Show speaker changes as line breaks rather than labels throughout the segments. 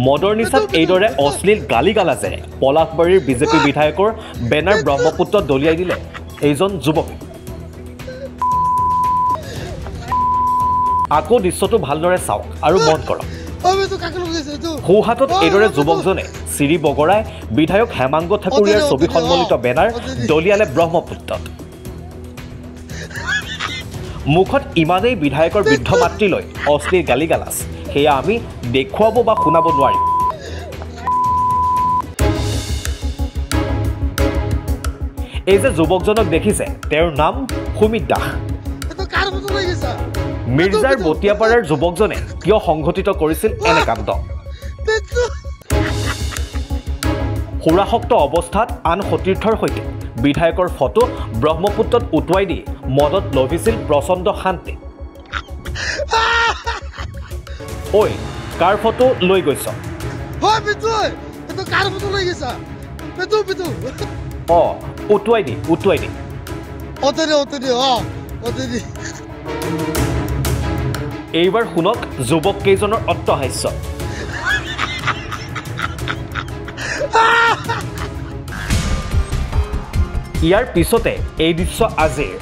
মদৰ নিচাত এইদৰে অশ্লীল গালি গালাজেৰে পলাশবাৰীৰ বিজেপি বিধায়কৰ বেনাৰ ব্ৰহ্মপুত্ৰত দলিয়াই দিলে এইজন যুৱকে। আকৌ দৃশ্যটো ভালদৰে চাওক আৰু মন কৰক। সোঁহাতত এইদৰে যুৱকজনে চিৰি বগৰাই বিধায়ক হেমাংগ ঠাকুৰীয়াৰ ছবি সন্মলিত বেনাৰ দলিয়ালে ব্ৰহ্মপুত্ৰত। মুখত ইমানেই বিধায়কৰ বৃদ্ধ মাতৃলৈ অশ্লীল গালি গালাজ, সেয়া আমি দেখুৱাব বা শুনাব নোৱাৰিম। এই যে যুৱকজনক দেখিছে, তেওঁৰ নাম সুমিত দাস। মিৰ্জাৰ বটিয়াপাৰাৰ যুৱকজনে কিয় সংঘটিত কৰিছিল এনে কাণ্ড? সুৰাসক্ত অৱস্থাত আন সতীৰ্থৰ সৈতে বিধায়কৰ ফটো ব্ৰহ্মপুত্ৰত উটুৱাই দি মদত লভিছিল প্ৰচণ্ড শান্তি। ঐ, কাৰ ফটো লৈ গৈছ? উটুৱাই দি। এইবাৰ শুনক যুৱক কেইজনৰ অট্টহাস্য। ইয়াৰ পিছতে এই দৃশ্য আজিৰ।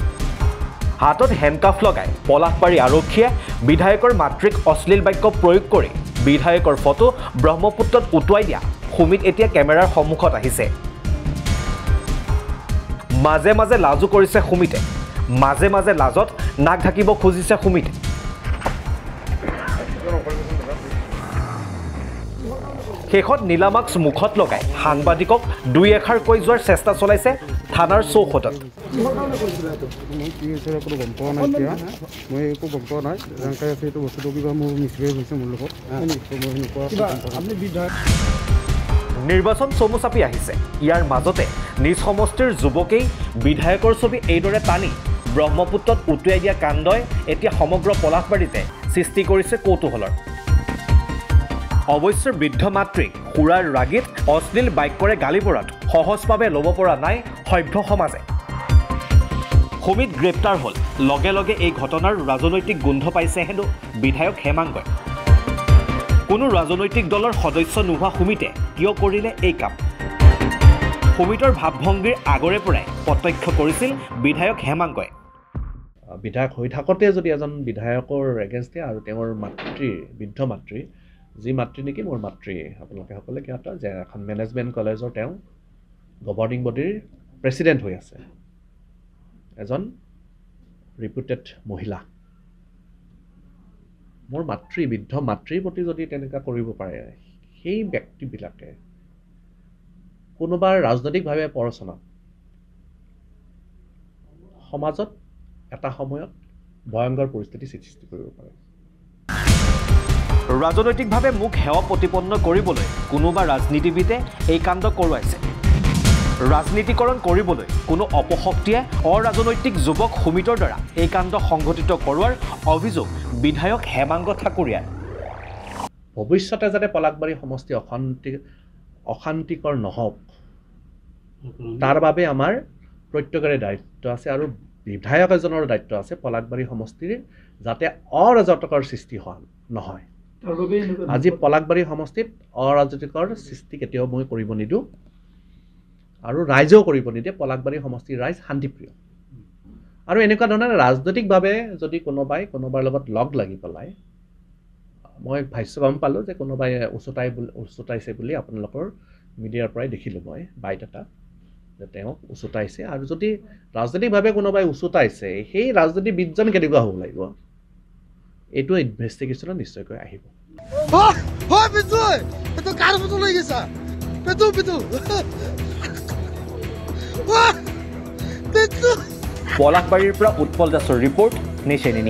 হাতত হেণ্ডকাফ লগাই পলাশবাৰী আৰক্ষীয়ে বিধায়কৰ মাতৃক অশ্লীল বাক্য প্ৰয়োগ কৰি বিধায়কৰ ফটো ব্ৰহ্মপুত্ৰত উটুৱাই দিয়া সুমিত এতিয়া কেমেৰাৰ সন্মুখত আহিছে। মাজে মাজে লাজো কৰিছে সুমিতে, মাজে মাজে লাজত নাক ঢাকিব খুজিছে সুমিতে। শেষত নীলামাক্স মুখত লগাই সাংবাদিকক দুই এষাৰ কৈ যোৱাৰ চেষ্টা চলাইছে থানাৰ চৌহদত। নিৰ্বাচন চমু চাপি আহিছে। ইয়াৰ মাজতে নিজ সমষ্টিৰ যুৱকেই বিধায়কৰ ছবি এইদৰে টানি ব্ৰহ্মপুত্ৰত উটুৱাই দিয়া কাণ্ডই এতিয়া সমগ্ৰ পলাশবাৰীতে সৃষ্টি কৰিছে কৌতূহলৰ। অৱশ্যে বৃদ্ধ মাতৃক সুৰাৰ ৰাগীত অশ্লীল বাক্যৰে গালি পৰাত সহজভাৱে ল'ব পৰা নাই সভ্য সমাজে। সুমিত গ্ৰেপ্তাৰ হ'ল, লগে লগে এই ঘটনাৰ ৰাজনৈতিক গোন্ধ পাইছে হেনো বিধায়ক হেমাংগই। কোনো ৰাজনৈতিক দলৰ সদস্য নোহোৱা সুমিতে কিয় কৰিলে এই কাম? সুমিতৰ ভাৱভংগীৰ আগৰে পৰাই প্ৰত্যক্ষ কৰিছিল বিধায়ক হেমাংগই। বিধায়ক হৈ থাকোঁতে যদি এজন বিধায়কৰ এগেইনষ্টে আৰু তেওঁৰ মাতৃ, বৃদ্ধ মাতৃ, যি মাতৃ নেকি মোৰ মাতৃ, আপোনালোকে সকলোৱে জ্ঞাত যে এখন মেনেজমেণ্ট কলেজৰ তেওঁ গভৰ্ণিং বডিৰ প্ৰেছিডেণ্ট হৈ আছে, এজন ৰিপুটেড মহিলা। মোৰ মাতৃ, বৃদ্ধ মাতৃৰ প্ৰতি যদি তেনেকুৱা কৰিব পাৰে, সেই ব্যক্তিবিলাকে কোনোবা ৰাজনৈতিকভাৱে প্ৰৰচনাত সমাজত এটা সময়ত ভয়ংকৰ পৰিস্থিতি সৃষ্টি কৰিব পাৰে। ৰাজনৈতিকভাৱে মুখ সেৱা প্ৰতিপন্ন কৰিবলৈ কোনোবা ৰাজনীতিবিদে এই কাণ্ড কৰোৱাইছে। ৰাজনীতিকৰণ কৰিবলৈ কোনো অপশক্তিয়ে অৰাজনৈতিক যুৱক সুমিতৰ দ্বাৰা এই কাণ্ড সংঘটিত কৰোৱাৰ অভিযোগ বিধায়ক হেমাংগ ঠাকুৰীয়াৰ। ভৱিষ্যতে যাতে পলাশবাৰী সমষ্টি অশান্তিকৰ নহওক, তাৰ বাবে আমাৰ প্ৰত্যেকৰে দায়িত্ব আছে আৰু বিধায়ক এজনৰ দায়িত্ব আছে পলাশবাৰী সমষ্টিৰ যাতে অৰাজকতাৰ সৃষ্টি নহয়। আজি পলাশবাৰী সমষ্টিত অৰাজকতাৰ সৃষ্টি কেতিয়াও মই কৰিব নিদিওঁ আৰু ৰাইজেও কৰিব নিদিয়ে। পলাশবাৰী সমষ্টিৰ ৰাইজ শান্তিপ্ৰিয় আৰু এনেকুৱা ধৰণে ৰাজনৈতিকভাৱে যদি কোনোবাৰ লগত লগ লাগি পেলাই, মই ভাষ্য গম পালোঁ যে কোনোবাই উচতাইছে বুলি আপোনালোকৰ মিডিয়াৰ পৰাই দেখিলোঁ মই বাইট এটা, যে তেওঁক উচতাইছে। আৰু যদি ৰাজনৈতিকভাৱে কোনোবাই উচতাইছে, সেই ৰাজনীতিবিদজন কেনেকুৱা হ'ব লাগিব, এইটো ইনভেষ্টিগেশ্যনত নিশ্চয়কৈ আহিব। পলাশবাৰীৰ পৰা উৎপল দাসৰ ৰিপৰ্ট, নেশ্যনেল।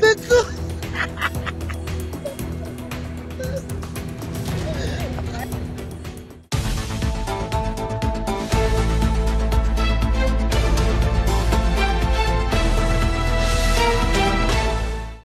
That's